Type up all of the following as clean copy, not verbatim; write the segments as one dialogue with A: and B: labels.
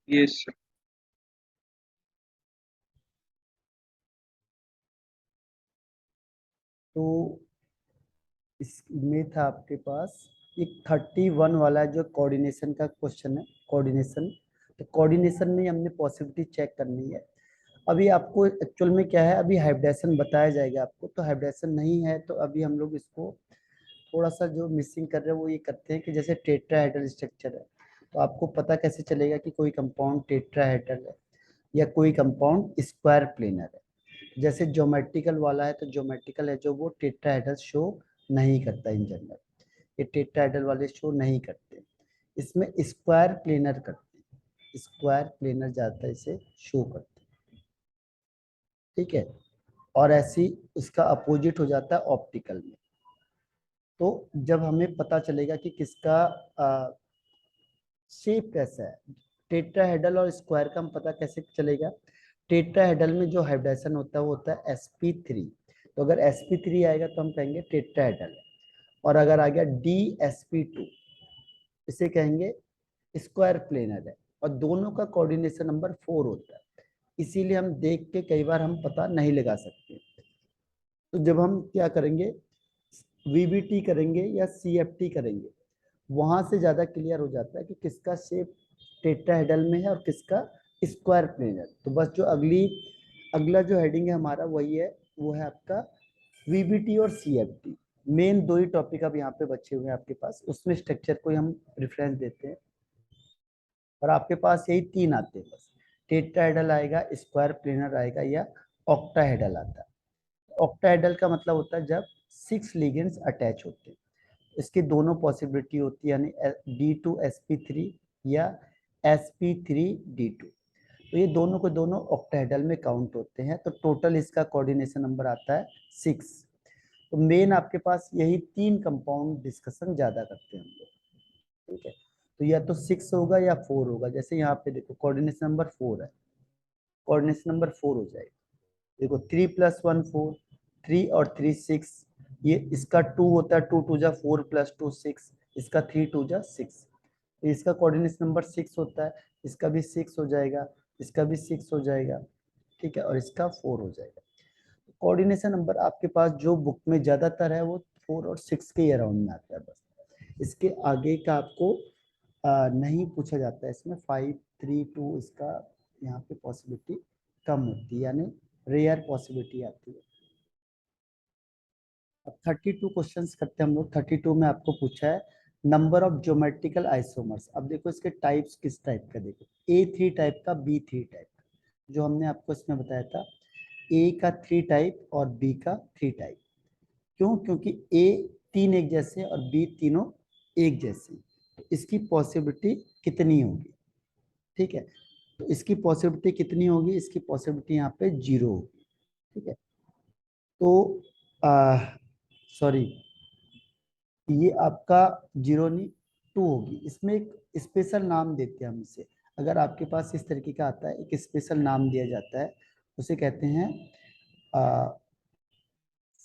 A: Yes sir.
B: तो इसमें था आपके पास एक 31 वाला जो कोऑर्डिनेशन का क्वेश्चन है, कोऑर्डिनेशन। तो कोऑर्डिनेशन में हमने पॉसिबिलिटी चेक करनी है। अभी आपको एक्चुअल में क्या है, अभी हाइब्रिडेशन बताया जाएगा आपको, तो हाइब्रिडेशन नहीं है तो अभी हम लोग इसको थोड़ा सा जो मिसिंग कर रहे हैं वो ये करते हैं कि जैसे टेट्राहेड्रल स्ट्रक्चर है, तो आपको पता कैसे चलेगा कि कोई कंपाउंड टेट्राहेड्रल है या कोई कंपाउंड स्क्वायर प्लेनर है। जैसे ज्योमेट्रिकल वाला है तो ज्योमेट्रिकल है जो वो टेट्राहेड्रल शो नहीं करता इन जनरल, ये टेट्राहेड्रल वाले शो नहीं करते, इसमें स्क्वायर प्लेनर करते हैं, स्क्वायर प्लेनर ज्यादातर इसे शो करते हैं। ठीक है, और ऐसी इसका अपोजिट हो जाता है ऑप्टिकल में। तो जब हमें पता चलेगा कि किसका शेप कैसा है, टेट्राहेड्रल और स्क्वायर का हम पता कैसे चलेगा। टेट्राहेड्रल में जो हाइब्रिडेशन होता है वो होता है sp3, तो अगर sp3 आएगा तो हम कहेंगे टेट्राहेड्रल है। और अगर आ गया dsp2, इसे कहेंगे स्क्वायर प्लेनर है, और दोनों का कोऑर्डिनेशन नंबर 4 होता है। इसीलिए हम देख के कई बार हम पता नहीं लगा सकते। तो जब हम क्या करेंगे, वीबीटी करेंगे या सीएफटी करेंगे, वहां से ज्यादा क्लियर हो जाता है कि किसका शेप टेट्राहेड्रल में है और किसका स्क्वायर प्लेनर। तो बस जो अगला जो हेडिंग है हमारा वही है, वो है आपका वीबीटी और सीएफटी। मेन दो ही टॉपिक अब यहाँ पे बचे हुए हैं आपके पास, उसमें स्ट्रक्चर को हम प्रेफरेंस देते हैं। और आपके पास यही तीन आते हैं बस, टेट्राहेड्रल आएगा, स्क्वायर प्लेनर आएगा, या ऑक्टाहेड्रल आता है। ऑक्टाहेड्रल का मतलब होता है जब 6 लिगेंड्स अटैच होते हैं। इसकी दोनों पॉसिबिलिटी होती है, यानी D2sp3 या sp3D2। तो ये दोनों को दोनों ऑक्टाहेड्रल में काउंट होते हैं, तो टोटल इसका कोऑर्डिनेशन नंबर आता है 6। तो मेन आपके पास यही तीन कंपाउंड डिस्कशन ज्यादा करते हैं हम लोग। ठीक है, तो या तो 6 होगा या 4 होगा। जैसे यहाँ पे देखो कोऑर्डिनेशन नंबर 4 है, कोऑर्डिनेशन नंबर 4 हो जाएगा। देखो 3 + 1 4, 3 और 3 6, ये इसका 2 होता है, 2 2 जा 4 + 2 6, इसका 3 2 जा 6, तो इसका कोऑर्डिनेशन नंबर 6 होता है। इसका भी 6 हो जाएगा, इसका भी 6 हो जाएगा। ठीक है, और इसका 4 हो जाएगा। कोऑर्डिनेशन नंबर आपके पास जो बुक में ज्यादातर है वो 4 और 6 के अराउंड में आता है बस। इसके आगे का आपको नहीं पूछा जाता है। इसमें 5 3 2 इसका यहाँ पे पॉसिबिलिटी कम होती है, यानी रेयर पॉसिबिलिटी आती है। अब 32 क्वेश्चंस करते हैं हम लोग। 32 में आपको पूछा है नंबर ऑफ ज्योमेट्रिकल आइसोमर्स। अब देखो इसके टाइप्स किस टाइप का, देखो A3 टाइप का, B3 टाइप का, जो हमने आपको इसमें बताया था, ए का 3 टाइप और बी का 3 टाइप। क्यों? क्योंकि ए तीन एक जैसे और बी तीनों एक जैसे, तो इसकी पॉसिबिलिटी कितनी होगी? ठीक है, तो इसकी पॉसिबिलिटी कितनी होगी? इसकी पॉसिबिलिटी यहाँ पे 0 होगी। ठीक है, तो सॉरी, ये आपका 0 नहीं, 2 होगी। इसमें एक स्पेशल नाम देते हैं हम इसे। अगर आपके पास इस तरीके का आता है, एक स्पेशल नाम दिया जाता है, उसे कहते हैं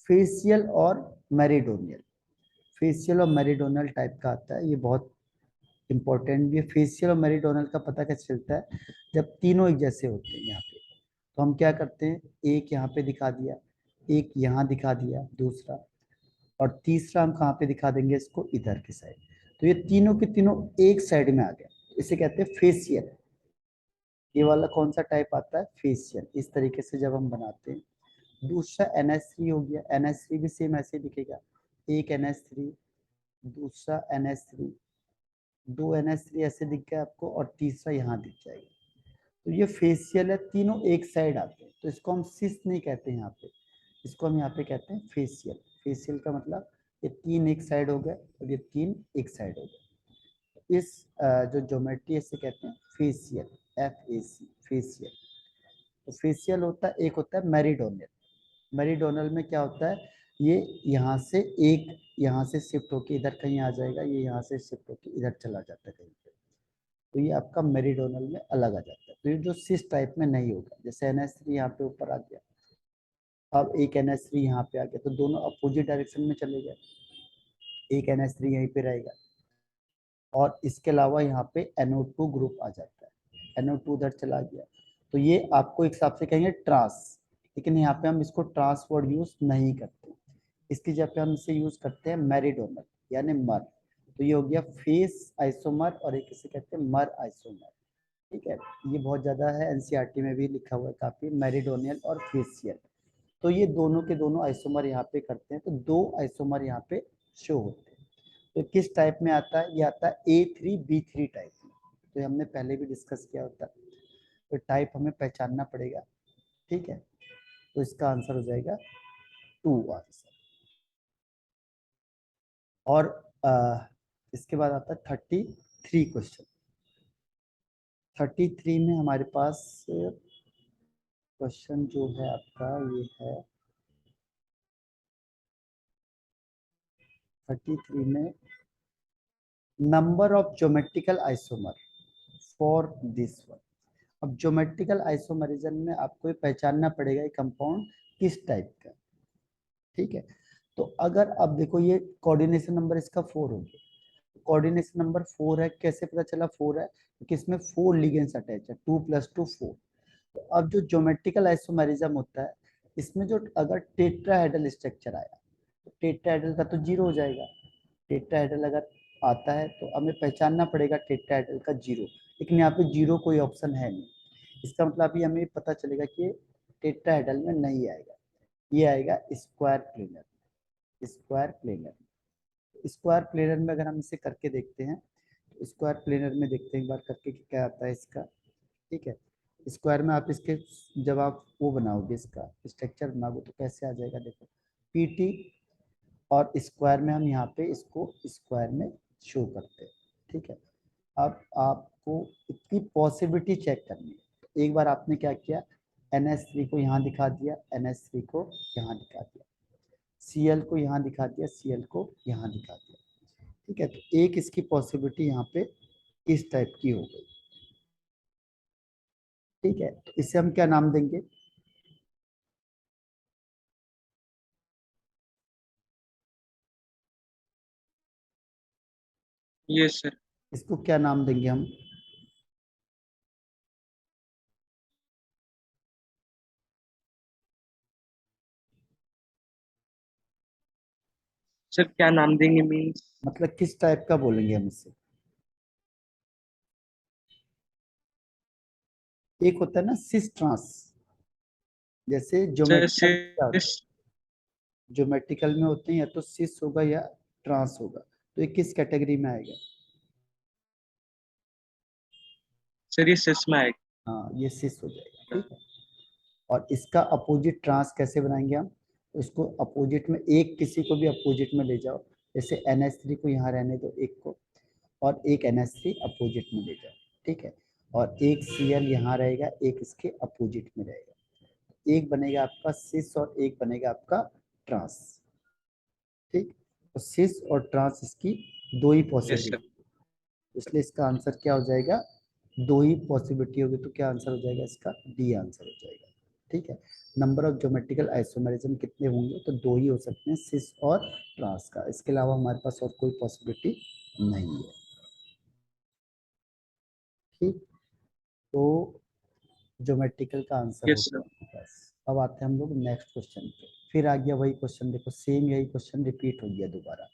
B: फेशियल और मेरिडोनियल। फेशियल और मेरिडोनल टाइप का आता है, ये बहुत इंपॉर्टेंट भी है। फेशियल और मेरिडोनल का पता कैसे चलता है? जब तीनों एक जैसे होते हैं यहाँ पे, तो हम क्या करते हैं, एक यहाँ पे दिखा दिया, एक यहाँ दिखा दिया दूसरा, और तीसरा हम कहाँ पे दिखा देंगे इसको, इधर की साइड। तो ये तीनों के तीनों एक साइड में आ गए, इसे कहते हैं फेशियल। ये वाला कौन सा टाइप आता है? फेशियल। इस तरीके से जब हम बनाते हैं। दूसरा NH3 हो गया, NH3 भी सेम ऐसे दिखेगा, एक NH3, दूसरा NH3, दो NH3 ऐसे दिख गया आपको, और तीसरा यहाँ दिख जाएगा। तो ये फेशियल है, तीनों एक साइड आते हैं, तो इसको हम सिस नहीं कहते हैं यहाँ पे, इसको हम यहाँ पे कहते हैं फेशियल। फेशियल का मतलब ये तीन एक साइड हो गए और ये तीन एक साइड हो गए। इस जो ज्योमेट्री है इसे कहते हैं फेशियल, FAC, फेशियल। तो फेशियल होता है, एक होता है मेरिडोनल। मेरिडोनल में क्या होता है, ये यहाँ से एक, यहाँ से शिफ्ट होके इधर कहीं आ जाएगा, ये यहाँ से शिफ्ट होके इधर चला जाता है कहीं पे, तो ये आपका मेरिडोनल में अलग आ जाता है। तो ये जो सिस टाइप में नहीं होगा, जैसे NH3 यहाँ पे ऊपर आ गया, अब एक NH3 यहाँ पे आ गया, तो दोनों अपोजिट डायरेक्शन में चले गए। एक NH3 यहीं पे रहेगा, और इसके अलावा यहाँ पे NO2 ग्रुप आ जाता है। NO2 उधर चला गया, तो ये आपको एक हिसाब से कहेंगे ट्रांस, लेकिन यहाँ पे हम इसको ट्रांस वर्ड यूज नहीं करते, इसकी जगह पे हम इसे यूज करते हैं मेरिडोनल यानी मर। तो ये हो गया फेस आइसोमर और एक इसे कहते हैं मर आइसोमर। ठीक है, ये बहुत ज्यादा है, एनसीईआरटी में भी लिखा हुआ है काफी, मेरिडोनियल और फेसियल। तो ये दोनों के दोनों आइसोमर यहाँ पे करते हैं, तो दो आइसोमर यहाँ पे शो होते हैं। तो किस टाइप में आता है, ये आता है A3B3 टाइप में, तो ये हमने पहले भी डिस्कस किया होता है। तो टाइप हमें पहचानना पड़ेगा। ठीक है, तो इसका आंसर हो जाएगा 2 आंसर। और इसके बाद आता है 33 क्वेश्चन। 33 में हमारे पास क्वेश्चन जो है आपका ये है 33 में, number of geometrical isomer for this one. अब ज्योमेट्रिकल आइसोमरिज्म में आपको ये पहचानना पड़ेगा ये कंपाउंड किस टाइप का। ठीक है, तो अगर अब देखो ये कोऑर्डिनेशन नंबर इसका 4 हो गया, कोऑर्डिनेशन नंबर 4 है, कैसे पता चला 4 है, क्योंकि इसमें 4 लिगेंड्स अटैच है, 2 + 2 4। तो अब जो ज्योमेट्रिकल आइसोमरिज्म होता है, इसमें जो अगर टेट्राहेड्रल स्ट्रक्चर आया तो टेट्राहेड्रल का तो 0 हो जाएगा। टेट्राहेड्रल अगर आता है तो हमें पहचानना पड़ेगा टेट्राहेड्रल का 0, लेकिन यहाँ पे 0 कोई ऑप्शन है नहीं। इसका मतलब अभी हमें पता चलेगा कि टेट्राहेड्रल में नहीं आएगा, ये आएगा square planar. Square planar, square planar में अगर हम इसे करके देखते हैं, तो स्क्वायर प्लेनर में देखते हैं एक बार करके कि क्या आता है इसका। ठीक है, स्क्वायर में आप इसके जब आप वो बनाओगे इसका स्ट्रक्चर बनाओगे तो कैसे आ जाएगा, देखो PT, और स्क्वायर में हम यहाँ पे इसको स्क्वायर में शो करते हैं। ठीक है, अब आपको इसकी पॉसिबिलिटी चेक करनी है, तो एक बार आपने क्या किया, NH3 को यहाँ दिखा दिया, NH3 को यहाँ दिखा दिया, Cl को यहाँ दिखा दिया, Cl को यहाँ दिखा दिया। ठीक है, तो एक इसकी पॉसिबिलिटी यहाँ पे इस टाइप की हो गई। ठीक है, तो इसे हम क्या नाम देंगे,
A: यस सर।
B: इसको क्या नाम देंगे हम,
A: सर क्या नाम देंगे मीन्स?
B: मतलब किस टाइप का बोलेंगे हम इसे। एक होता है ना सिस ट्रांस, जैसे
A: सर
B: ज्योमेट्रिकल में क्या होता है, ज्योमेट्रिकल में होते हैं या तो सिस होगा या ट्रांस होगा, तो ये किस कैटेगरी में आएगा।
A: सर ये सिस में आएगा।
B: हाँ, ये सिस हो जाएगा। ठीक है, और इसका अपोजिट ट्रांस कैसे बनाएंगे हम, उसको अपोजिट में एक किसी को भी अपोजिट में ले जाओ, जैसे NH3 को यहाँ रहने दो एक को, और एक NH3 अपोजिट में ले जाओ। ठीक है, और एक Cl यहाँ रहेगा, एक इसके अपोजिट में रहेगा, एक बनेगा आपका सिस और एक बनेगा आपका ट्रांस। ठीक, तो सिस और ट्रांस इसकी दो ही
A: यस सर।
B: पॉसिबिलिटी, इसलिए इसका आंसर क्या हो जाएगा, दो ही पॉसिबिलिटी होगी, तो क्या आंसर हो जाएगा इसका, D आंसर हो जाएगा। ठीक है, नंबर ऑफ ज्योमेट्रिकल आइसोमेरिज्म कितने होंगे, तो दो ही हो सकते हैं, सिस और ट्रांस का, इसके अलावा हमारे पास और कोई पॉसिबिलिटी नहीं है। ठीक, तो ज्योमेट्रिकल का आंसर हो
A: यस
B: गया
A: सर।
B: हमारे पास। अब आते हैं हम लोग नेक्स्ट क्वेश्चन पे, फिर आ गया वही क्वेश्चन, देखो सेम यही क्वेश्चन रिपीट हो गया दोबारा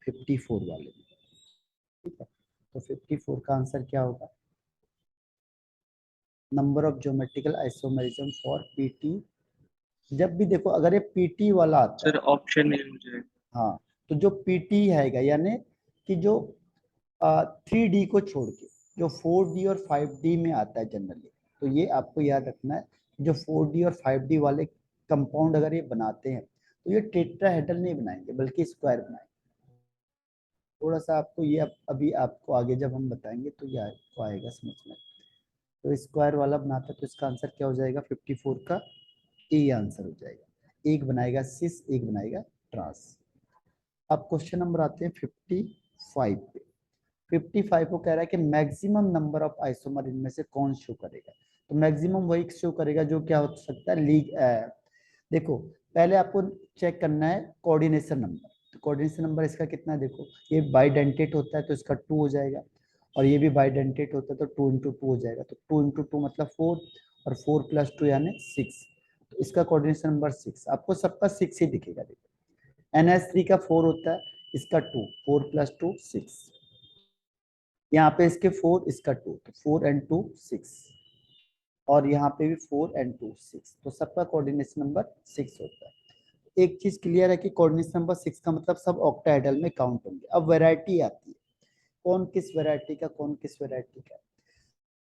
B: 54 वाले में। ठीक है, तो 54 का आंसर क्या होगा, number of geometrical isomerism for PT। जब भी देखो अगर ये PT वाला आता है,
A: सर ऑप्शन ए हो जाएगा।
B: हाँ, तो जो PT हैगा यानी कि जो 3D को छोड़ के जो 4D और 5D में आता है जनरली, तो ये आपको याद रखना है, जो 4D और 5D वाले कंपाउंड अगर ये बनाते हैं तो ये टेट्राहेड्रल नहीं बनाएंगे बल्कि स्क्वायर बनाएंगे। थोड़ा सा आपको ये अभी आपको आगे जब हम बताएंगे तो ये आपको आएगा समझ में। तो स्क्वायर वाला बनाता है, तो इसका आंसर क्या हो जाएगा 54 का, ए आंसर हो जाएगा, एक बनाएगा सिस एक बनाएगा ट्रांस। अब क्वेश्चन नंबर आते हैं 55 पे। 55 को कह रहा है कि मैक्सिमम नंबर ऑफ आइसोमर इनमें से कौन शो करेगा, तो मैक्सिमम वही शो करेगा जो क्या हो सकता है लीग। देखो पहले आपको चेक करना है कोऑर्डिनेशन नंबर, तो कोऑर्डिनेशन नंबर इसका कितना है, देखो ये बाइडेंटेट होता है तो इसका 2 हो जाएगा, और ये भी बाइडेंटेट होता है तो 2 इंटू 2 हो जाएगा, तो 2 इंटू 2 मतलब 4 और 4 प्लस 2 यानी 6, तो इसका कोऑर्डिनेशन नंबर 6, आपको सबका 6 ही दिखेगा। देखो NH3 का 4 होता है, इसका 2, 4 प्लस 2 6, यहाँ पे इसके 4 इसका 2, तो 4 एंड 2 6, और यहाँ पे भी 4 एंड 2 6, तो सबका कोऑर्डिनेशन नंबर 6 होता है। एक चीज क्लियर है कि कोऑर्डिनेशन नंबर 6 का मतलब सब ऑक्टाहेड्रल में काउंट होंगे। अब वैरायटी आती है, कौन किस वैरायटी का, कौन किस वैरायटी का,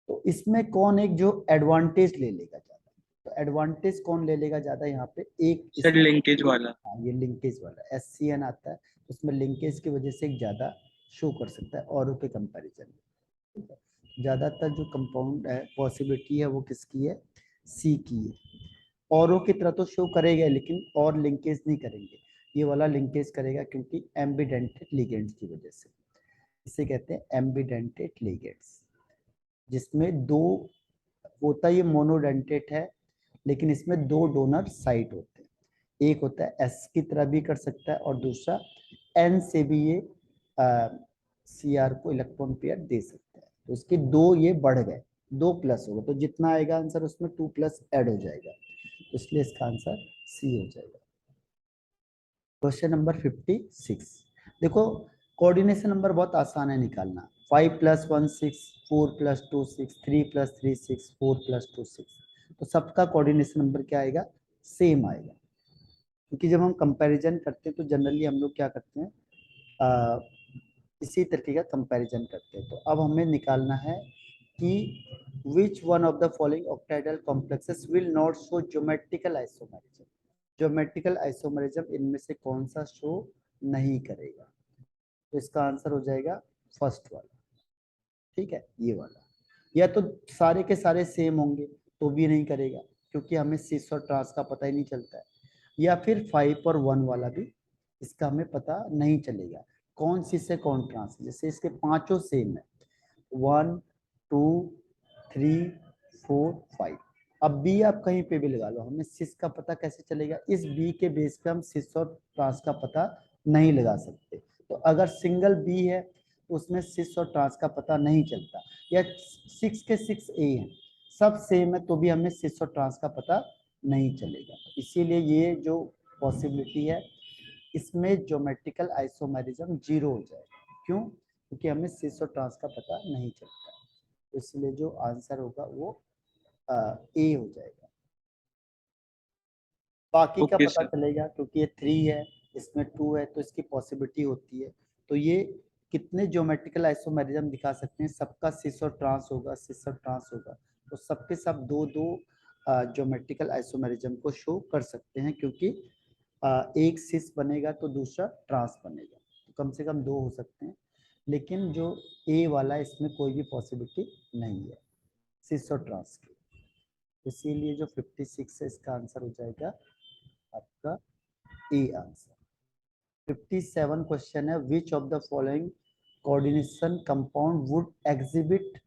B: तो इसमें कौन एक जो एडवांटेज ले लेगा ज्यादा, तो एडवांटेज कौन ले लेगा ज्यादा, यहाँ पे एक
A: सर लिंकेज वाला।
B: हाँ, ये लिंकेज वाला SCN आता है, उसमें लिंकेज की वजह से एक ज्यादा शो कर सकता है औरों के कंपैरिजन में। ज्यादातर जो कंपाउंड है पॉसिबिलिटी है वो किसकी है, C की है। औरों की तरह तो शो करेगा लेकिन और लिंकेज नहीं करेंगे, ये वाला लिंकेज करेगा क्योंकि एम्बिडेंटेड लिगेंड्स की वजह से, इसे कहते हैं एम्बिडेंटेड लिगेंड्स, जिसमें दो होता, ये मोनोडेंटेट है लेकिन इसमें 2 डोनर साइट होते हैं, एक होता है S की तरह भी कर सकता है और दूसरा N से भी ये CR को इलेक्ट्रॉन पेयर दे सकता है, तो इसके 2 ये बढ़ गए, 2 प्लस होगा, तो जितना आएगा आंसर उसमें 2 प्लस ऐड हो जाएगा, तो इसलिए इसका आंसर C हो जाएगा। क्वेश्चन नंबर 56, देखो कोऑर्डिनेशन नंबर बहुत आसान है निकालना, 5 प्लस 1 6, 4 प्लस 2 6, 3 प्लस 3 6, 4 प्लस 2 6, तो सबका कोऑर्डिनेशन नंबर क्या आएगा, सेम आएगा, क्योंकि जब हम कंपैरिजन करते हैं तो जनरली हम लोग क्या करते हैं, आ, इसी तरीके का कंपैरिजन करते हैं। तो अब हमें निकालना है कि which one of the following octahedral complexes will not show geometrical isomerism, geometrical isomerism इनमें से कौन सा शो नहीं करेगा, तो इसका आंसर हो जाएगा फर्स्ट वाला, ठीक है, ये वाला। या तो सारे के सारे सेम होंगे तो भी नहीं करेगा क्योंकि हमें सिस और ट्रांस का पता ही नहीं चलता है, या फिर 5 और 1 वाला भी इसका हमें पता नहीं चलेगा कौन सिस है कौन ट्रांस, जैसे इसके पांचों सेम है 1 2 3 4 5, अब बी आप कहीं पे भी लगा लो, हमें सिस का पता कैसे चलेगा, इस बी के बेस पे हम सिस और ट्रांस का पता नहीं लगा सकते, तो अगर सिंगल बी है तो उसमें सिस और ट्रांस का पता नहीं चलता, या 6 के 6 ए हैं, सब सेम है तो भी हमें सिस और ट्रांस का पता नहीं चलेगा, इसीलिए ये जो पॉसिबिलिटी है इसमें ज्योमेट्रिकल आइसोमेरिज्म 0 हो जाएगा, क्यों, क्योंकि हमें सिस और ट्रांस का पता नहीं चलता, तो इसलिए जो आंसर होगा वो ए हो जाएगा। बाकी का
A: ओके
B: पता
A: सर।
B: चलेगा क्योंकि ये 3 है, इसमें 2 है, तो इसकी पॉसिबिलिटी होती है, तो ये कितने ज्योमेट्रिकल आइसोमेरिज्म दिखा सकते हैं, सबका सिस और ट्रांस होगा, सिस और ट्रांस होगा, तो सबके सब दो दो ज्योमेट्रिकल आइसोमेरिज्म को शो कर सकते हैं, क्योंकि एक सिस बनेगा तो दूसरा ट्रांस बनेगा, तो कम से कम 2 हो सकते हैं, लेकिन जो ए वाला है इसमें कोई भी पॉसिबिलिटी नहीं है सिस और ट्रांस की, इसीलिए जो 56 है इसका आंसर हो जाएगा आपका ए आंसर। 57 क्वेश्चन है, which of the following coordination compound would exhibit,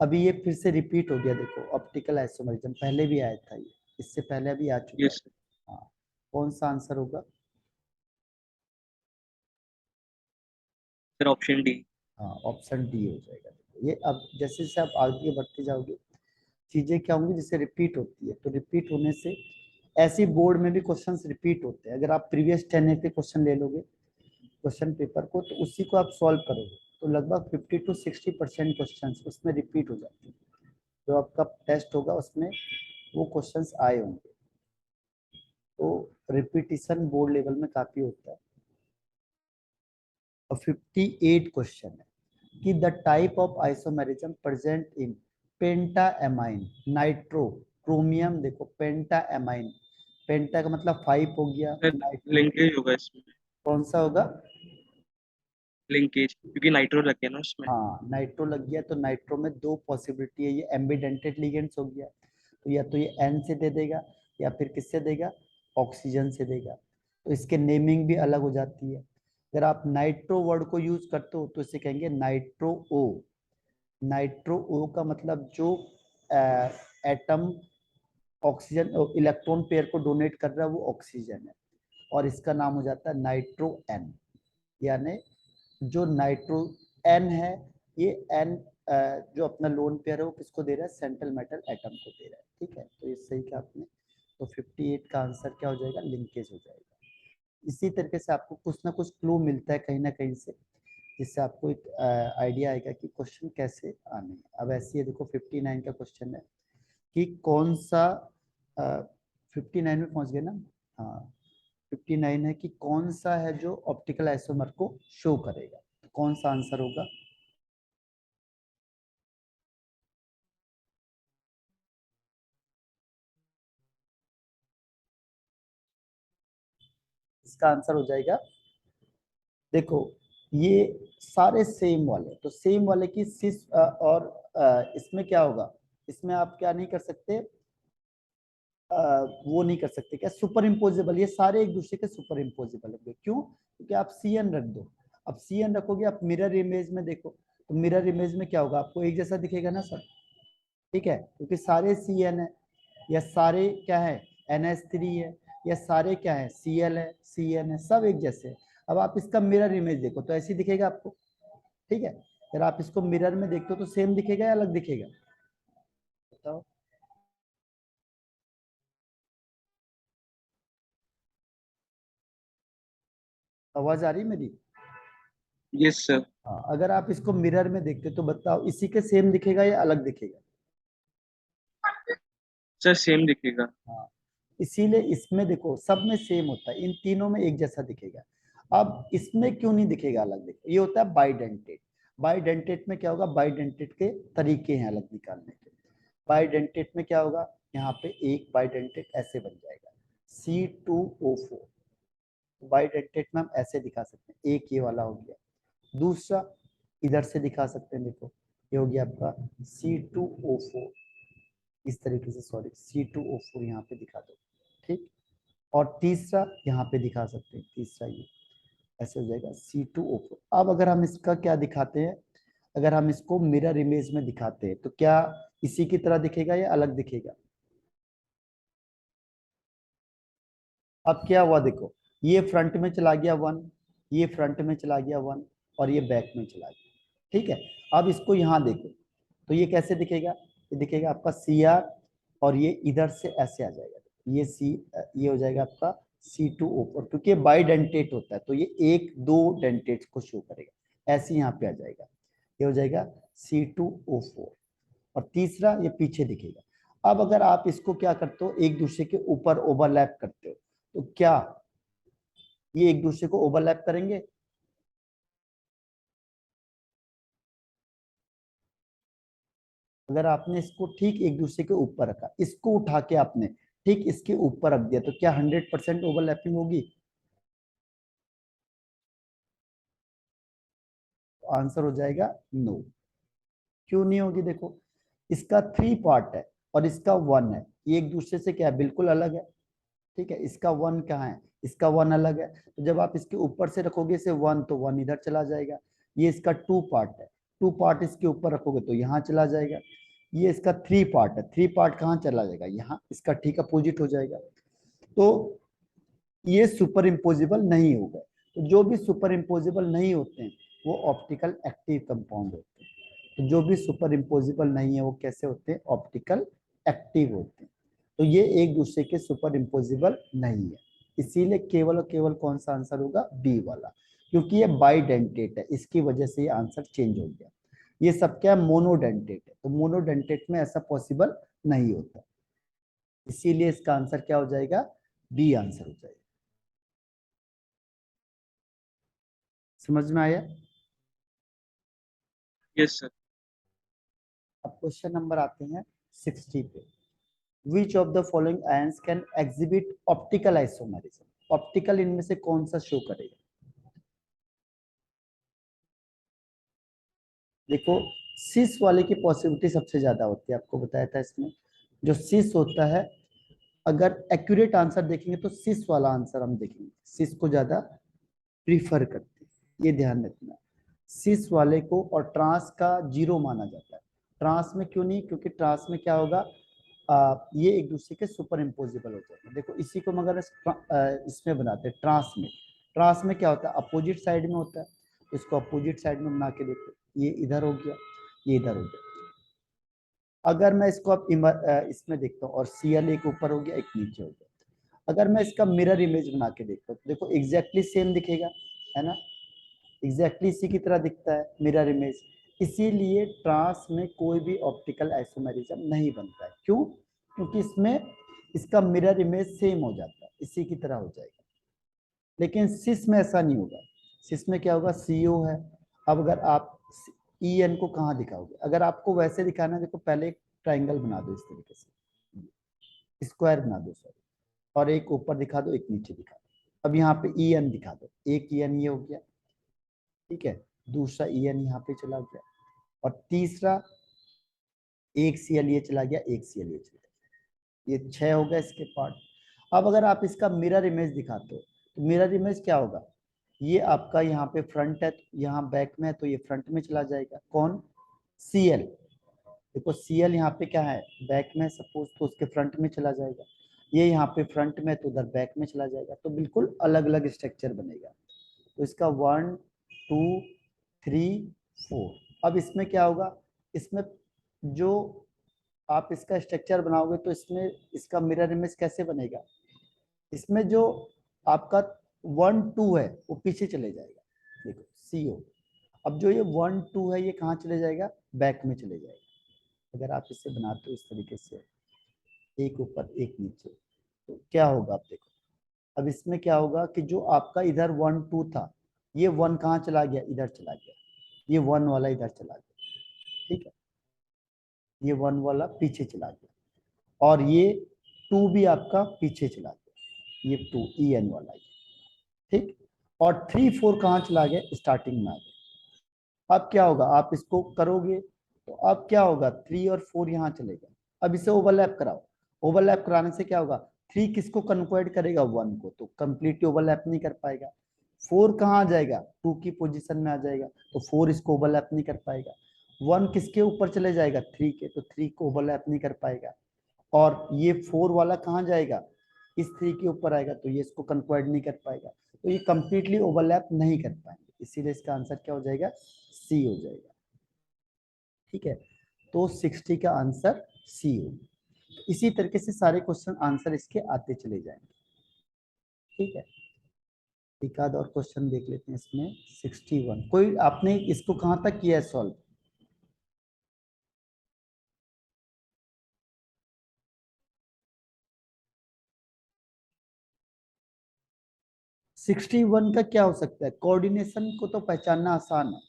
B: अभी ये फिर से रिपीट हो गया, देखो ऑप्टिकल आइसोमेरिज्म पहले भी आया था, ये इससे पहले अभी आ चुका है,
A: यस सर।
B: हाँ, कौन सा आंसर होगा,
A: सर ऑप्शन डी।
B: हाँ ऑप्शन डी हो जाएगा। ये अब जैसे जैसे आप आगे बढ़ते जाओगे चीजें क्या होंगी, जैसे रिपीट होती है, तो रिपीट होने से ऐसी बोर्ड में भी क्वेश्चंस रिपीट होते हैं, अगर आप प्रीवियस 10 के क्वेश्चन ले लोगे क्वेश्चन पेपर को, तो उसी को आप सॉल्व करोगे तो लगभग 50 to 60% क्वेश्चन उसमें रिपीट हो जाते हैं, जो आपका टेस्ट होगा उसमें वो क्वेश्चंस आए होंगे, तो रिपीटिशन बोर्ड लेवल में काफी होता है। और 58 क्वेश्चन है कि the type of isomerism present in pentaammine nitro chromium, देखो पेंटाएमाइन, पेंटा का मतलब 5 हो गया,
A: सर लिंकेज होगा इसमें।
B: कौन सा होगा,
A: लिंकेज, क्योंकि नाइट्रो लग गया ना उसमें।
B: हाँ नाइट्रो लग गया, तो नाइट्रो में 2 पॉसिबिलिटी है, ये एम्बिडेंटेड लिगेंड्स हो गया, तो या तो ये N से दे देगा या फिर किससे देगा, ऑक्सीजन से देगा, तो इसके नेमिंग भी अलग हो जाती है, अगर आप नाइट्रो वर्ड को यूज करते हो तो इसे कहेंगे नाइट्रो ओ, नाइट्रो ओ का मतलब जो एटम ऑक्सीजन इलेक्ट्रॉन पेयर को डोनेट कर रहा है वो ऑक्सीजन है, और इसका नाम हो जाता है नाइट्रो एन, यानी जो नाइट्रो एन है ये एन जो अपना लोन पेयर है वो किसको दे रहा है, सेंट्रल मेटल एटम को दे रहा है। ठीक है, तो ये सही कहा आपने। तो 58 का आंसर क्या हो जाएगा, लिंकेज हो जाएगा। इसी तरीके से आपको कुछ ना कुछ क्लू मिलता है कहीं ना कहीं से, जिससे आपको एक आइडिया आएगा कि क्वेश्चन कैसे आने हैं। अब ऐसे ही देखो 59 का क्वेश्चन है कि कौन सा 59 में पहुंच गए ना, हाँ 59 है कि कौन सा है जो ऑप्टिकल आइसोमर को शो करेगा, तो कौन सा आंसर होगा। इसका आंसर हो जाएगा, देखो ये सारे सेम वाले, तो सेम वाले की सिस और इसमें क्या होगा, इसमें आप क्या नहीं कर सकते, वो नहीं कर सकते क्या, सुपर इम्पोजेबल, ये सारे एक दूसरे के सुपर इम्पोजेबल होंगे। क्यों, क्योंकि आप सी एन रख दो, अब सी एन रखोगे आप मिरर इमेज में देखो, तो मिरर इमेज में क्या होगा, आपको एक जैसा दिखेगा ना सर। ठीक है, क्योंकि सारे सी एन है, या सारे क्या है NH3 है, या सारे क्या है Cl है, Cn है, सब एक जैसे है। अब आप इसका मिरर इमेज देखो तो ऐसे ही दिखेगा आपको। ठीक है, अगर आप इसको मिरर में देखते हो तो सेम दिखेगा या अलग दिखेगा, बताओ। आवाज आ रही है मेरी।
A: Yes sir.
B: हाँ, अगर आप इसको मिरर में देखते हो तो बताओ इसी के सेम दिखेगा या अलग दिखेगा।
A: सर सेम दिखेगा।
B: हाँ, इसीलिए इसमें देखो सब में सेम होता है, इन तीनों में एक जैसा दिखेगा। अब इसमें क्यों नहीं दिखेगा, अलग दिखेगा, ये होता है बाइडेंटेट। बाइडेंटेट में क्या होगा, बाइडेंटेट के तरीके हैं अलग निकालने के। बाइडेंटेट में क्या होगा, यहाँ पे एक बाइडेंटेट ऐसे बन जाएगा C2O4। बाइडेंटेट में हम ऐसे दिखा सकते हैं, एक ये वाला हो गया, दूसरा इधर से दिखा सकते हैं, देखो ये हो गया आपका C2O4, इस तरीके से, सॉरी C2O4 यहाँ पे दिखा दो। ठीक, और तीसरा यहाँ पे दिखा सकते हैं, तीसरा ये ऐसे हो जाएगा C2O4। अब अगर हम इसका क्या दिखाते हैं, अगर हम इसको मिरर इमेज में दिखाते हैं तो क्या इसी की तरह दिखेगा या अलग दिखेगा। अब क्या हुआ देखो, ये फ्रंट में चला गया 1, ये फ्रंट में चला गया 1, और ये बैक में चला गया। ठीक है, अब इसको यहाँ देखो तो ये कैसे दिखेगा, ये दिखेगा आपका CR, और ये इधर से ऐसे आ जाएगा, ये ये हो जाएगा आपका C2O4, क्योंकि ये बाइडेंटेट होता है तो ये एक दो डेंटेट को शो करेगा, ऐसे यहाँ पे आ जाएगा, ये हो जाएगा C2O4। और तीसरा ये पीछे दिखेगा। अब अगर आप इसको क्या करते हो, एक दूसरे के ऊपर ओवरलैप करते हो, तो क्या ये एक दूसरे को ओवरलैप करेंगे। अगर आपने इसको ठीक एक दूसरे के ऊपर रखा, इसको उठा के आपने ठीक इसके ऊपर रख दिया, तो क्या 100% ओवरलैपिंग होगी। तो आंसर हो जाएगा नो। क्यों नहीं होगी, देखो इसका 3 पार्ट है और इसका 1 है, ये एक दूसरे से क्या है, बिल्कुल अलग है। ठीक है, इसका 1 कहाँ है, इसका 1 अलग है, तो जब आप इसके ऊपर से रखोगे इसे 1 तो 1 इधर चला जाएगा। ये इसका 2 पार्ट है, 2 पार्ट इसके ऊपर रखोगे तो यहाँ चला जाएगा। ये इसका 3 पार्ट है, 3 पार्ट कहाँ चला जाएगा, यहाँ, इसका ठीक अपोजिट हो जाएगा। तो ये सुपर इम्पोजिबल नहीं होगा। तो जो भी सुपर इम्पोजिबल नहीं होते हैं वो ऑप्टिकल एक्टिव कंपाउंड होते हैं। तो जो भी सुपर इम्पोजिबल नहीं है वो कैसे होते हैं, ऑप्टिकल एक्टिव होते हैं। तो ये एक दूसरे के सुपर इम्पोजिबल नहीं है, इसीलिए केवल और केवल कौन सा आंसर होगा, बी वाला, क्योंकि ये बाइडेंटेट है, इसकी वजह से ये आंसर चेंज हो गया। ये सब क्या है, मोनोडेंटेट है, तो मोनोडेंटेट में ऐसा पॉसिबल नहीं होता, इसीलिए इसका आंसर क्या हो जाएगा, बी आंसर हो जाएगा। समझ में आया।
A: Yes sir.
B: अब क्वेश्चन नंबर आते हैं 60 पे। Which of the following ions can exhibit optical isomerism, optical इनमें से कौन सा शो करेगा। देखो सिस वाले की पॉसिबिलिटी सबसे ज्यादा होती है, आपको बताया था इसमें, जो सिस होता है, अगर एक्यूरेट आंसर देखेंगे तो सिस वाला आंसर हम देखेंगे, सिस को ज्यादा प्रीफर करते हैं, ये ध्यान रखना। सिस वाले को और ट्रांस का जीरो माना जाता है। ट्रांस में क्यों नहीं, क्योंकि ट्रांस में क्या होगा, ये एक दूसरे के सुपर इम्पोजिबल हो जाते हैं। देखो इसी को मगर इसमें बनाते हैं ट्रांस में, ट्रांस में क्या होता है, अपोजिट साइड में होता है, इसको अपोजिट साइड में बना के देखो, ये इधर हो गया, ये इधर हो गया। अगर मैं इसको अब इसमें देखता हूँ और Cl एक ऊपर हो गया, एक नीचे हो गया। अगर मैं इसका मिरर इमेज बना के देखता हूँ, देखो एग्जैक्टली सेम दिखेगा, है ना, एग्जैक्टली इसी की तरह दिखता है मिरर इमेज। इसीलिए ट्रांस में कोई भी ऑप्टिकल आइसोमेरिज्म नहीं बनता है। क्यों? क्योंकि इसमें इसका मिरर इमेज सेम हो जाता है, इसी की तरह हो जाएगा। लेकिन सिस में ऐसा नहीं होगा। सिस में क्या होगा, CO है। अब अगर आप EN को कहाँ दिखाओगे? अगर आपको वैसे दिखाना है, देखो पहले एक ट्राइंगल बना दो इस तरीके से, स्क्वायर बना दो सॉरी, और एक ऊपर दिखा दो, एक नीचे दिखा दो। अब यहाँ पे EN दिखा दो, एक EN ये हो गया, ठीक है, दूसरा EN यहाँ पे चला गया, और तीसरा एक CL ये चला गया, एक CL ये चला गया। ये 6 हो गया इसके पार्ट। अब अगर आप इसका मिरर इमेज दिखाते हो तो मिरर इमेज क्या होगा, ये आपका यहाँ पे फ्रंट है, यहाँ बैक में है, तो ये फ्रंट में चला जाएगा। कौन? CL। देखो CL यहाँ पे क्या है, बैक में सपोज, तो उसके फ्रंट में चला जाएगा। ये यहाँ पे फ्रंट में तो उधर बैक में चला जाएगा, तो बिल्कुल अलग अलग स्ट्रक्चर बनेगा। तो इसका 1 2 3 4। अब इसमें क्या होगा, इसमें जो आप इसका स्ट्रक्चर बनाओगे तो इसमें इसका मिरर इमेज कैसे बनेगा, इसमें जो आपका 1 2 है वो पीछे चले जाएगा, देखो CO। अब जो ये 1 2 है ये कहाँ चले जाएगा, बैक में चले जाएगा। अगर आप इसे बनाते हो इस तरीके से, एक ऊपर एक नीचे, तो क्या होगा आप देखो। अब इसमें क्या होगा कि जो आपका इधर 1 2 था, ये 1 कहाँ चला गया, इधर चला गया, ये 1 वाला इधर चला गया, ठीक है, ये 1 वाला पीछे चला गया, और ये 2 भी आपका पीछे चला गया, ये 2 EN वाला है, ठीक। और 3 4 कहाँ चला गया, स्टार्टिंग में आ गया। अब क्या होगा, आप इसको करोगे तो अब क्या होगा, 3 और 4 यहाँ चलेगा। अब इसे ओवरलैप कराओ, ओवरलैप कराने से क्या होगा, 3 किसको कन्वर्ट करेगा, 1 को, तो कंप्लीटली ओवरलैप नहीं कर पाएगा। 4 कहाँ आ जाएगा, 2 की पोजीशन में आ जाएगा, तो 4 इसको ओवरलैप नहीं कर पाएगा। 1 किसके ऊपर चले जाएगा, 3 के, तो 3 को ओवरलैप नहीं कर पाएगा। और ये 4 वाला कहाँ जाएगा, इस 3 के ऊपर आएगा, तो ये इसको कन्वर्ट नहीं कर पाएगा, तो ये कंप्लीटली ओवरलैप नहीं कर पाएंगे। इसीलिए इसका आंसर क्या हो जाएगा, C हो जाएगा, ठीक है। तो 60 का आंसर C होगा। इसी तरीके से सारे क्वेश्चन आंसर इसके आते चले जाएंगे, ठीक है। एक आध और क्वेश्चन देख लेते हैं इसमें। 61, कोई आपने इसको कहाँ तक किया है सॉल्व? सिक्सटी वन का क्या हो सकता है, कोऑर्डिनेशन को तो पहचानना आसान है,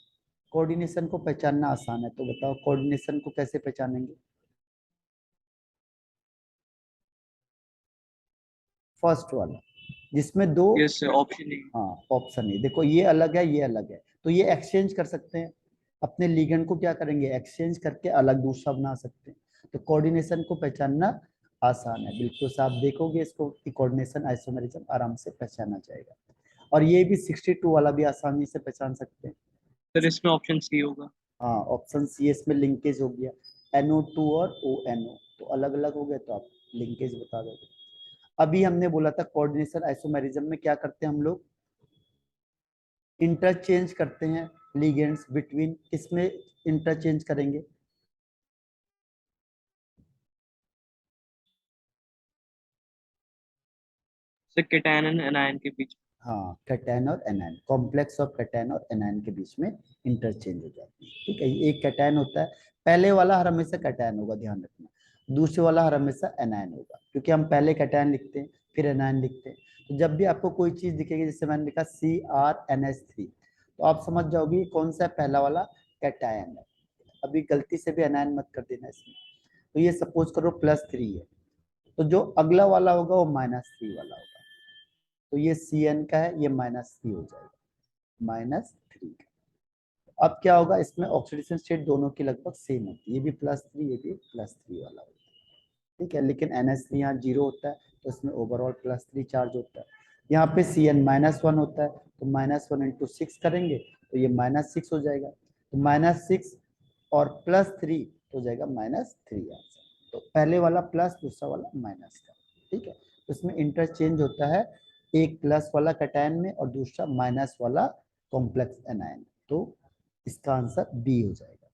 B: कोऑर्डिनेशन को पहचानना आसान है, तो बताओ कोऑर्डिनेशन को कैसे पहचानेंगे? फर्स्ट वाला जिसमें दो,
A: यस सर, ऑप्शन ए।
B: हाँ ऑप्शन ए, देखो ये अलग है ये अलग है, तो ये एक्सचेंज कर सकते हैं, अपने लिगेंड को क्या करेंगे, एक्सचेंज करके अलग दूसरा बना सकते हैं। तो कोऑर्डिनेशन को पहचानना आसान है, बिल्कुल से आप देखोगे इसको कि कोऑर्डिनेशन आइसोमेरिज्म आराम से पहचाना जाएगा। और ये भी 62 वाला भी आसानी से पहचान सकते हैं।
A: सर इसमें ऑप्शन सी होगा।
B: हाँ ऑप्शन सी, इसमें लिंकेज हो गया, NO2 और ONO, तो अलग अलग हो गए, तो आप लिंकेज बता दोगे। अभी हमने बोला था कोऑर्डिनेशन आइसोमेरिज्म में क्या करते हैं हम लोग, इंटरचेंज करते हैं लिगेंड्स बिटवीन, किसमें इंटरचेंज करेंगे,
A: सर केटायन एंड एनायन के बीच।
B: हाँ कैटायन और एनायन, कॉम्प्लेक्स ऑफ कैटायन और एनायन के बीच में इंटरचेंज हो जाती है, ठीक है। एक कैटायन होता है, पहले वाला हर हमेशा कैटायन होगा, ध्यान रखना, दूसरे वाला हर हमेशा एनायन होगा, क्योंकि हम पहले कैटायन लिखते हैं फिर एनायन लिखते हैं। तो जब भी आपको कोई चीज दिखेगी, जैसे मैंने लिखा CrNH3, तो आप समझ जाओगे कौन सा पहला वाला कैटायन है। अभी गलती से भी एनायन मत कर देना इसमें। तो ये सपोज करो +3 है, तो जो अगला वाला होगा वो -3 वाला होगा, तो ये CN का है, ये -3 हो जाएगा, -3 का। अब क्या होगा, इसमें ऑक्सीडेशन स्टेट दोनों की लगभग सेम होती है, ये भी +3 ये भी +3 वाला होता है, ठीक है। लेकिन NH3 यहाँ 0 होता है, तो इसमें ओवरऑल +3 चार्ज होता है। यहाँ पे CN -1 होता है, तो -1 × 6 करेंगे तो ये -6 हो जाएगा, तो -6 और +3 हो जाएगा -3 आंसर। तो पहले वाला प्लस, दूसरा वाला माइनस का, ठीक है। तो इसमें इंटरचेंज होता है, एक प्लस वाला कैटायन में और दूसरा माइनस वाला कॉम्प्लेक्स एनायन। तो इसका आंसर बी हो जाएगा।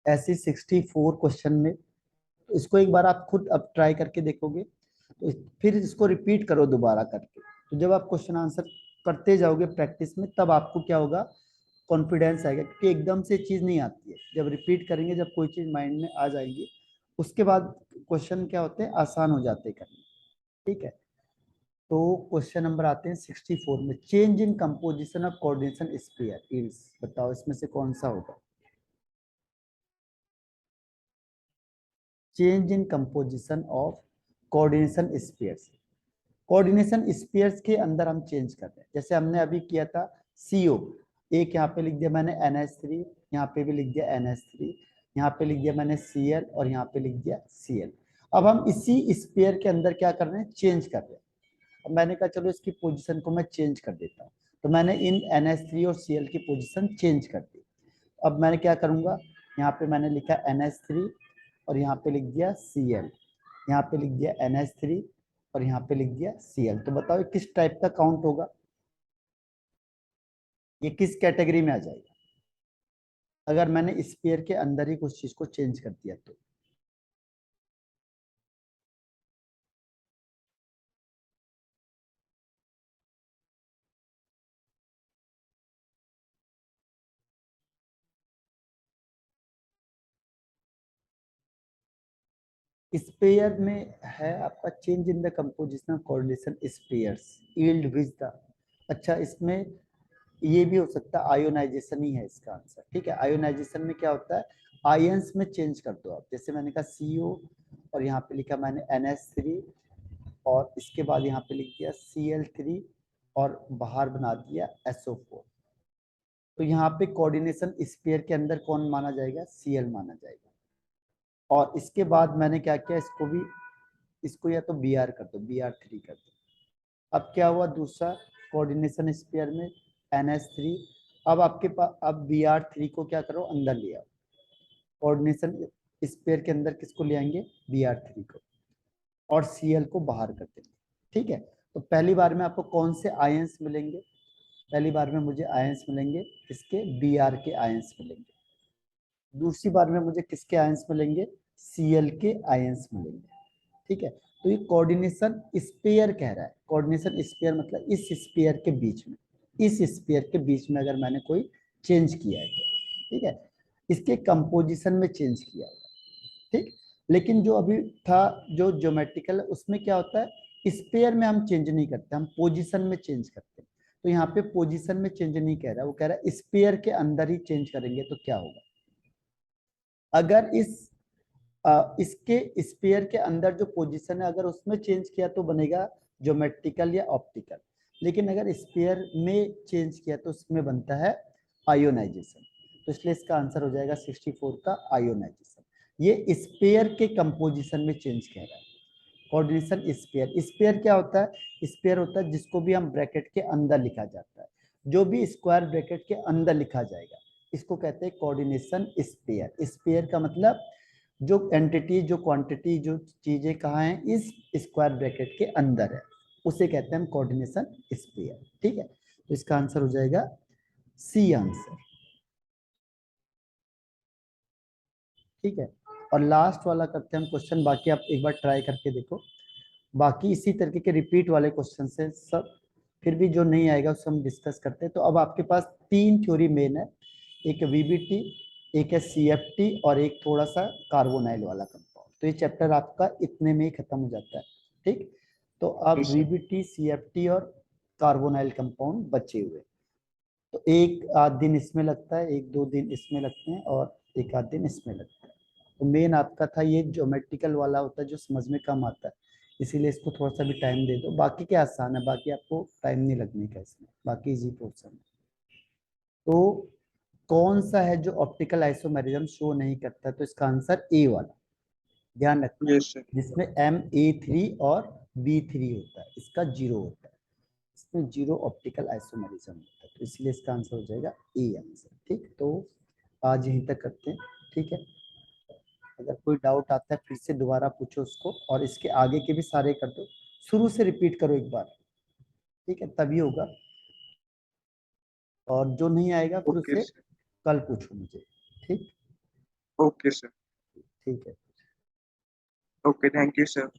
B: ऐसे 64 क्वेश्चन में, तो इसको एक बार आप खुद अब ट्राई करके देखोगे, तो फिर इसको रिपीट करो दोबारा करके। तो जब आप क्वेश्चन आंसर करते जाओगे प्रैक्टिस में, तब आपको क्या होगा, कॉन्फिडेंस आएगा, क्योंकि एकदम से चीज नहीं आती है। जब रिपीट करेंगे, जब कोई चीज माइंड में आ जाएगी, उसके बाद क्वेश्चन क्या होते हैं, आसान हो जाते हैं करने। ठीक है, तो क्वेश्चन नंबर आते हैं 64 में, change in composition of coordination sphere yields. बताओ इसमें से कौन सा होगा। Change in composition of coordination spheres. Coordination spheres के अंदर हम चेंज कर रहे हैं, जैसे हमने अभी किया था CO, एक यहाँ पे लिख दिया मैंने NH3, यहाँ पे भी लिख दिया NH3, यहाँ पे लिख दिया मैंने Cl, और यहाँ पे लिख दिया Cl। अब हम इसी स्फीयर के अंदर क्या कर रहे हैं, चेंज कर रहे हैं। अब मैंने कहा चलो इसकी पोजीशन को मैं चेंज कर देता हूँ, तो मैंने इन NH3 और Cl की पोजीशन चेंज कर दी। अब मैंने क्या करूंगा, यहाँ पे मैंने लिखा NH3 और यहाँ पे लिख दिया Cl, यहाँ पे लिख दिया NH3 और यहाँ पे लिख दिया Cl। तो बताओ किस टाइप का काउंट होगा, ये किस कैटेगरी में आ जाएगा, अगर मैंने स्फीयर के अंदर ही कुछ चीज को चेंज कर दिया तो। स्पेयर में है आपका change in the composition of coordination spheres yield with the. अच्छा, इसमें ये भी हो सकता है आयोनाइजेशन ही है इसका आंसर। ठीक है, आयोनाइजेशन में क्या होता है, आयंस में चेंज कर दो आप। जैसे मैंने कहा CO, और यहाँ पे लिखा मैंने NH3, और इसके बाद यहाँ पे लिख दिया Cl3, और बाहर बना दिया SO4। तो यहाँ पे कोऑर्डिनेशन स्फीयर के अंदर कौन माना जाएगा, Cl माना जाएगा। और इसके बाद मैंने क्या किया, इसको भी, इसको या तो Br कर दो, Br3 कर दो। अब क्या हुआ, दूसरा कोऑर्डिनेशन स्फीयर में NH3। अब आपके पास, अब Br3 को क्या करो, अंदर ले आओ। कोऑर्डिनेशन स्फीयर के अंदर किसको ले आएंगे, Br3 को, और Cl को बाहर कर देंगे। ठीक है, तो पहली बार में आपको कौन से आयंस मिलेंगे, पहली बार में मुझे आयंस मिलेंगे किसके, Br के आयंस मिलेंगे। दूसरी बार में मुझे किसके आयंस मिलेंगे, Cl के आयंस मिलेंगे। ठीक है, तो ये कोऑर्डिनेशन स्पेयर कह रहा है। कोऑर्डिनेशन स्पेयर मतलब इस स्पेयर के बीच में, इस स्पेयर के बीच में अगर मैंने कोई चेंज किया है तो। ठीक है, इसके कंपोजिशन में चेंज किया होगा। ठीक, लेकिन जो अभी था जो ज्योमेट्रिकल, उसमें क्या होता है, स्पेयर में हम चेंज नहीं करते, हम पोजीशन में चेंज करते हैं। तो यहाँ पे पोजीशन में चेंज नहीं कह रहा, वो कह रहा है स्पेयर के अंदर ही चेंज करेंगे। तो क्या होगा, अगर इसके स्पेयर के अंदर जो पोजीशन है, अगर उसमें चेंज किया तो बनेगा ज्योमेट्रिकल या ऑप्टिकल। लेकिन अगर स्पेयर में चेंज किया तो उसमें बनता है आयोनाइजेशन। तो इसलिए इसका आंसर हो जाएगा 64 का आयोनाइजेशन। ये स्पेयर के कंपोजिशन में चेंज कह रहा है। कोऑर्डिनेशन स्पेयर, स्पेयर क्या होता है, स्पेयर होता है जिसको भी हम ब्रैकेट के अंदर लिखा जाता है। जो भी स्क्वायर ब्रैकेट के अंदर लिखा जाएगा, इसको कहते हैं कोऑर्डिनेशन स्पेयर। स्पेयर का मतलब जो एंटिटी, जो क्वांटिटी, जो चीजें कहाँ हैं, इस स्क्वायर ब्रैकेट के अंदर है, उसे कहते हैं हम कोऑर्डिनेशन स्पेयर। ठीक है, तो इसका आंसर हो जाएगा C आंसर। ठीक है, और लास्ट वाला करते हैं हम क्वेश्चन, बाकी आप एक बार ट्राई करके देखो। बाकी इसी तरीके के रिपीट वाले क्वेश्चन से सब, फिर भी जो नहीं आएगा उसको हम डिस्कस करते हैं। तो अब आपके पास 3 थ्योरी मेन है, एक VBT, एक है CFT, और एक थोड़ा सा कार्बोनाइल वाला कंपाउंड। तो ये चैप्टर आपका इतने में ही खत्म हो जाता है। ठीक, तो अब VBT, CFT और कार्बोनाइल कंपाउंड बचे हुए। तो एक आध दिन इसमें लगता है, एक दो दिन इसमें लगते हैं, और एक आध दिन इसमें लगता है। तो मेन आपका था ये ज्योमेट्रिकल वाला होता है, जो समझ में कम आता है, इसीलिए इसको थोड़ा सा भी टाइम दे दो। बाकी क्या आसान है, बाकी आपको टाइम नहीं लगने का इसमें, बाकी इजी पोर्शन है। तो कौन सा है जो ऑप्टिकल आइसोमेरिज्म शो नहीं करता, तो इसका आंसर ए वाला, ध्यान रखना,
A: यस सर।
B: जिसमें MA3 और B3 होता है, इसका 0 होता है, इसमें 0 ऑप्टिकल आइसोमेरिज्म होता है। तो इसलिए इसका आंसर हो जाएगा ए आंसर। ठीक, तो आज यहीं तक करते हैं। ठीक है, अगर कोई डाउट आता है फिर से दोबारा पूछो उसको, और इसके आगे के भी सारे कर दो, शुरू से रिपीट करो एक बार। ठीक है, तभी होगा। और जो नहीं आएगा फिर
A: ओके
B: उसे
A: सर।
B: कल पूछो मुझे। ठीक।
A: Okay sir.
B: ठीक है।
A: Okay, thank you sir.